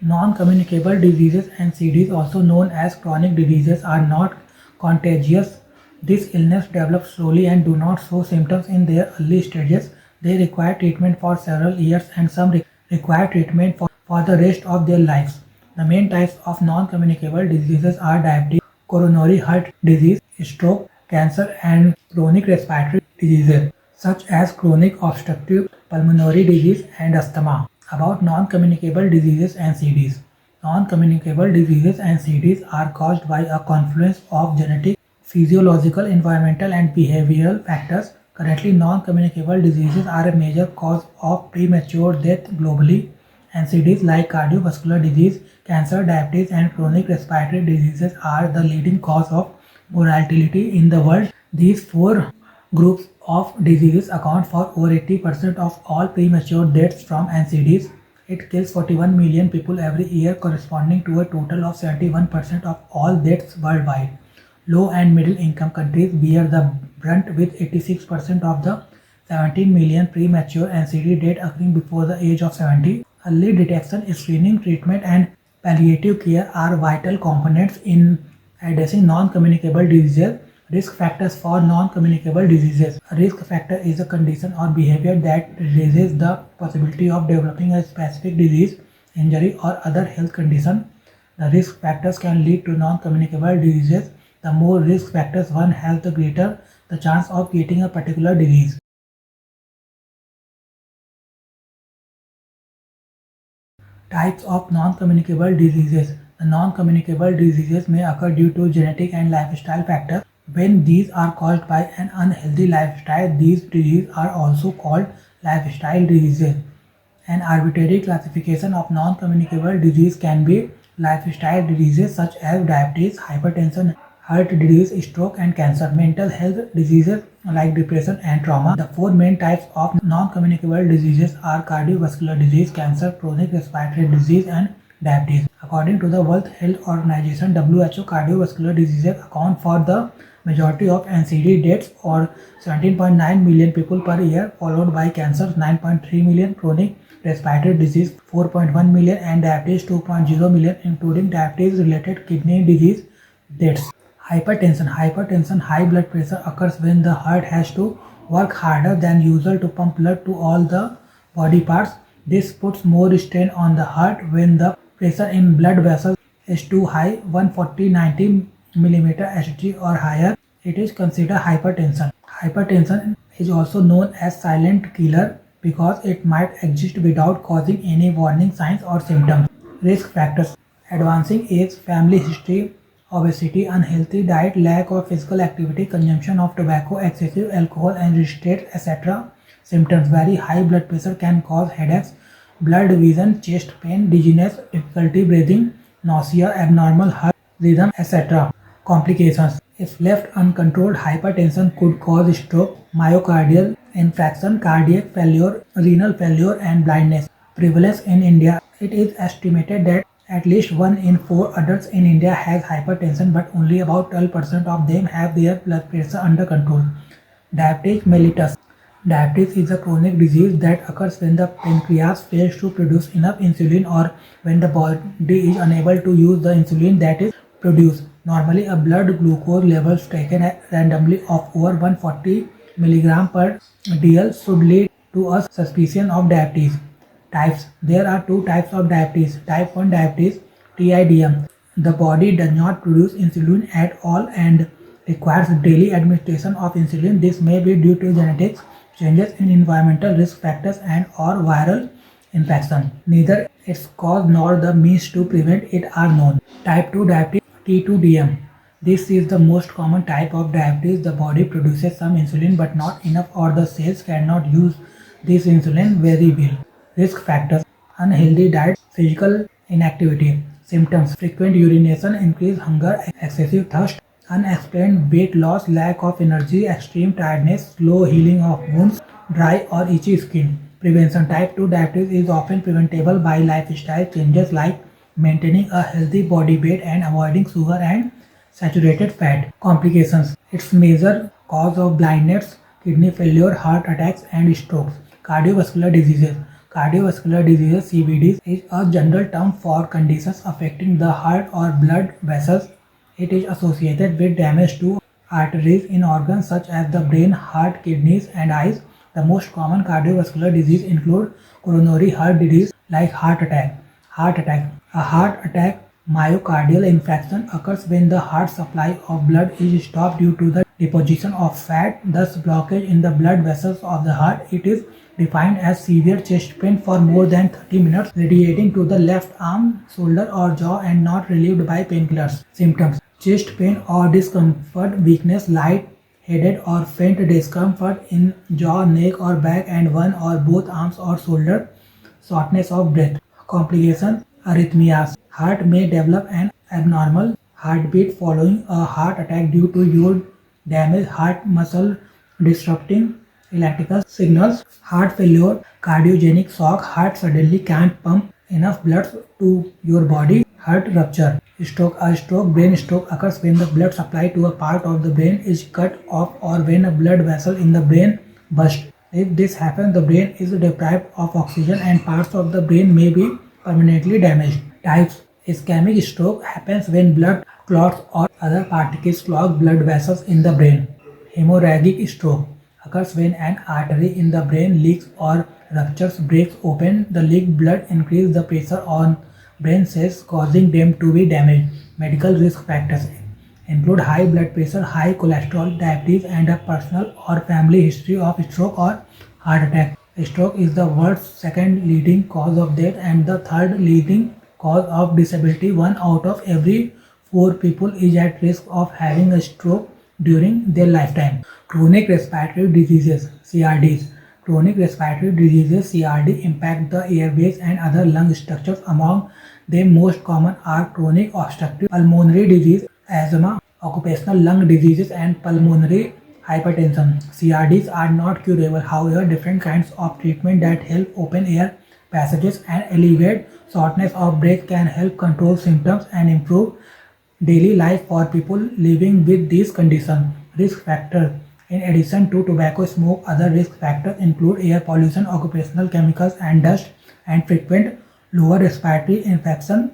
Non-communicable diseases (NCDs), also known as chronic diseases, are not contagious. This illness develops slowly and do not show symptoms in their early stages. They require treatment for several years and some require treatment for the rest of their lives. The main types of non-communicable diseases are diabetes, coronary heart disease, stroke, cancer, and chronic respiratory diseases such as chronic obstructive pulmonary disease and asthma. About non-communicable diseases and CDs. Non-communicable diseases and CDs are caused by a confluence of genetic, physiological, environmental, and behavioral factors. Currently, non-communicable diseases are a major cause of premature death globally. NCDs like cardiovascular disease, cancer, diabetes, and chronic respiratory diseases are the leading cause of mortality in the world. These four groups of diseases account for over 80% of all premature deaths from NCDs. It kills 41 million people every year, corresponding to a total of 71% of all deaths worldwide. Low and middle income countries bear the brunt with 86% of the 17 million premature NCD deaths occurring before the age of 70. Early detection, screening, treatment, and palliative care are vital components in addressing non-communicable diseases. Risk factors for non-communicable diseases. A risk factor is a condition or behavior that raises the possibility of developing a specific disease, injury, or other health condition. The risk factors can lead to non-communicable diseases. The more risk factors one has, the greater the chance of getting a particular disease. Types of non-communicable diseases. The non-communicable diseases may occur due to genetic and lifestyle factors. When these are caused by an unhealthy lifestyle, these diseases are also called lifestyle diseases. An arbitrary classification of non-communicable disease can be lifestyle diseases such as diabetes, hypertension, heart disease, stroke, and cancer. Mental health diseases like depression and trauma. The four main types of non-communicable diseases are cardiovascular disease, cancer, chronic respiratory disease, and diabetes. According to the World Health Organization (WHO), cardiovascular diseases account for the majority of NCD deaths, or 17.9 million people per year, followed by cancer 9.3 million, chronic respiratory disease 4.1 million, and diabetes 2.0 million, including diabetes-related kidney disease deaths. Hypertension, high blood pressure, occurs when the heart has to work harder than usual to pump blood to all the body parts. This puts more strain on the heart when the pressure in blood vessels is too high, 140/90 millimeter Hg or higher. It is considered hypertension. Hypertension is also known as silent killer because it might exist without causing any warning signs or symptoms. Risk factors. Advancing age, family history, obesity, unhealthy diet, lack of physical activity, consumption of tobacco, excessive alcohol, and restraint, etc. Symptoms. Very high blood pressure can cause headaches, blurred vision, chest pain, dizziness, difficulty breathing, nausea, abnormal heart rhythm, etc. Complications. If left uncontrolled, hypertension could cause stroke, myocardial infarction, cardiac failure, renal failure, and blindness. Prevalence in India. It is estimated that at least 1 in 4 adults in India has hypertension, but only about 12% of them have their blood pressure under control. Diabetes mellitus. Diabetes is a chronic disease that occurs when the pancreas fails to produce enough insulin or when the body is unable to use the insulin that is produced. Normally, a blood glucose levels taken randomly of over 140 mg per dl should lead to a suspicion of diabetes. Types. There are two types of diabetes. Type 1 diabetes, TIDM. The body does not produce insulin at all and requires daily administration of insulin. This may be due to genetics, changes in environmental risk factors, and or viral infection. Neither its cause nor the means to prevent it are known. Type 2 diabetes, T2DM. This is the most common type of diabetes. The body produces some insulin but not enough, or the cells cannot use this insulin very well. Risk factors. Unhealthy diet, physical inactivity. Symptoms. Frequent urination, increased hunger, excessive thirst, unexplained weight loss, lack of energy, extreme tiredness, slow healing of wounds, dry or itchy skin. Prevention. Type 2 diabetes is often preventable by lifestyle changes like maintaining a healthy body weight and avoiding sugar and saturated fat. Complications. Its major cause of blindness, kidney failure, heart attacks, and strokes. Cardiovascular diseases. Cardiovascular diseases (CVDs) is a general term for conditions affecting the heart or blood vessels. It is associated with damage to arteries in organs such as the brain, heart, kidneys, and eyes. The most common cardiovascular diseases include coronary heart disease like heart attack. Heart attack. A heart attack myocardial infarction occurs when the heart supply of blood is stopped due to the deposition of fat, thus blockage in the blood vessels of the heart. It is defined as severe chest pain for more than 30 minutes, radiating to the left arm, shoulder, or jaw and not relieved by painkillers. Symptoms: chest pain or discomfort, weakness, light-headed or faint discomfort in jaw, neck, or back and one or both arms or shoulder, shortness of breath. Complications: arrhythmias. Heart may develop an abnormal heartbeat following a heart attack due to your damaged heart muscle disrupting electrical signals. Heart failure, cardiogenic shock, heart suddenly can't pump enough blood to your body. Heart rupture. Stroke. A stroke, brain stroke, occurs when the blood supply to a part of the brain is cut off or when a blood vessel in the brain bursts. If this happens, the brain is deprived of oxygen and parts of the brain may be permanently damaged. Types: ischemic stroke happens when blood clots or other particles clog blood vessels in the brain. Hemorrhagic stroke occurs when an artery in the brain leaks or ruptures, breaks open. The leaked blood increases the pressure on brain cells, causing them to be damaged. Medical risk factors include high blood pressure, high cholesterol, diabetes, and a personal or family history of stroke or heart attack. Stroke is the world's second leading cause of death and the third leading cause of disability. 1 out of every 4 people is at risk of having a stroke during their lifetime. Chronic respiratory diseases (CRDs). Chronic respiratory diseases (CRD) impact the airways and other lung structures. Among them, most common are chronic obstructive pulmonary disease, asthma, occupational lung diseases, and pulmonary hypertension. CRDs are not curable. However, different kinds of treatment that help open air passages and alleviate shortness of breath can help control symptoms and improve daily life for people living with these conditions. Risk factors: in addition to tobacco smoke, other risk factors include air pollution, occupational chemicals and dust, and frequent lower respiratory infection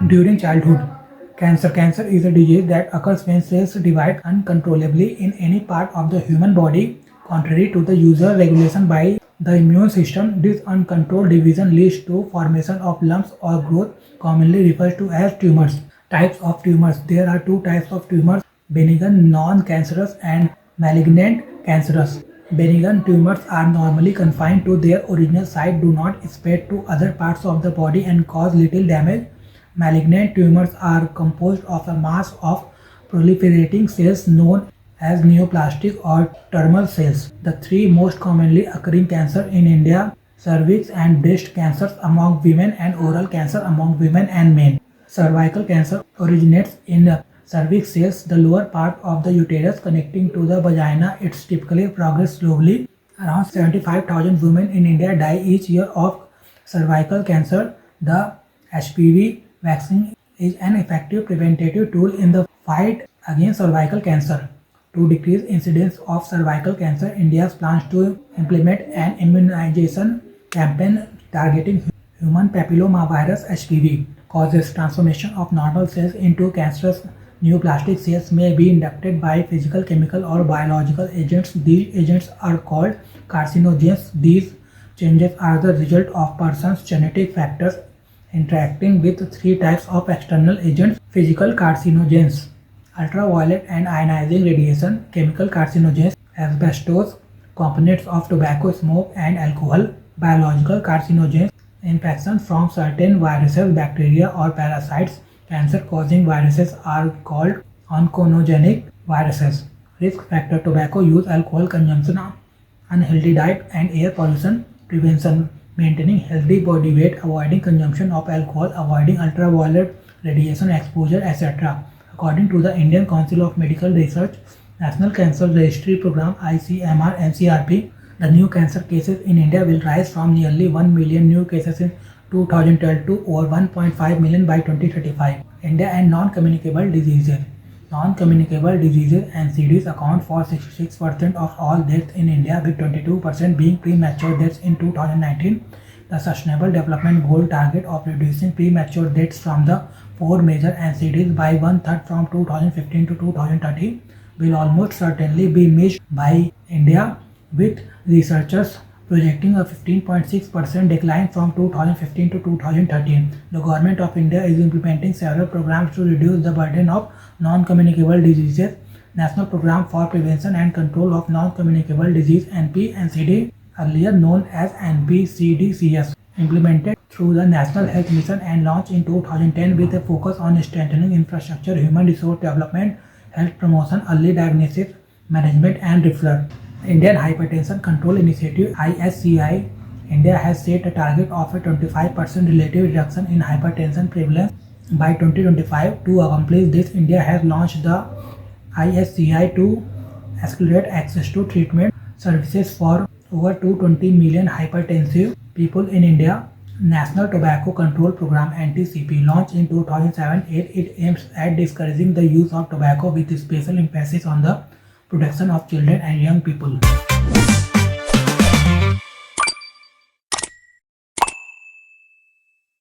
during childhood. Cancer. Cancer is a disease that occurs when cells divide uncontrollably in any part of the human body. Contrary to the usual regulation by the immune system, this uncontrolled division leads to formation of lumps or growth, commonly referred to as tumors. Types of tumors. There are 2 types of tumors: benign non-cancerous and malignant cancerous. Benign tumors are normally confined to their original site, do not spread to other parts of the body, and cause little damage. Malignant tumors are composed of a mass of proliferating cells known as neoplastic or tumor cells. The 3 most commonly occurring cancers in India: cervix and breast cancers among women and oral cancer among women and men. Cervical cancer originates in the cervix cells, the lower part of the uterus connecting to the vagina. It's typically progress slowly. Around 75,000 women in India die each year of cervical cancer. The HPV vaccine is an effective preventative tool in the fight against cervical cancer. To decrease incidence of cervical cancer, India plans to implement an immunization campaign targeting human papillomavirus (HPV). Causes: transformation of normal cells into cancerous neoplastic cells may be induced by physical, chemical, or biological agents. These agents are called carcinogens. These changes are the result of person's genetic factors interacting with 3 types of external agents: physical carcinogens, ultraviolet and ionizing radiation; chemical carcinogens, asbestos, components of tobacco smoke and alcohol; biological carcinogens, infection from certain viruses, bacteria, or parasites. Cancer-causing viruses are called oncogenic viruses. Risk factor: tobacco use, alcohol consumption, unhealthy diet, and air pollution. Prevention: maintaining healthy body weight, avoiding consumption of alcohol, avoiding ultraviolet radiation exposure, etc. According to the Indian Council of Medical Research, National Cancer Registry Program (ICMR) NCRP, the new cancer cases in India will rise from nearly 1 million new cases in 2012 to over 1.5 million by 2035. India and non-communicable diseases. Non-communicable diseases (NCDs) account for 66% of all deaths in India, with 22% being premature deaths in 2019. the Sustainable Development Goal target of reducing premature deaths from the four major NCDs by one-third from 2015 to 2030 will almost certainly be missed by India, with researchers projecting a 15.6% decline from 2015 to 2013. The Government of India is implementing several programs to reduce the burden of non-communicable diseases. National Program for Prevention and Control of Non-Communicable Disease (NPNCD), earlier known as NPCDCS, implemented through the National Health Mission and launched in 2010 with a focus on strengthening infrastructure, human resource development, health promotion, early diagnosis, management and referral. Indian Hypertension Control Initiative (ISCI) India has set a target of a 25% relative reduction in hypertension prevalence by 2025. To accomplish this, India has launched the ISCI to accelerate access to treatment services for over 220 million hypertensive people in India. National Tobacco Control Program (NTCP), launched in 2007, it aims at discouraging the use of tobacco with special emphasis on the protection of children and young people.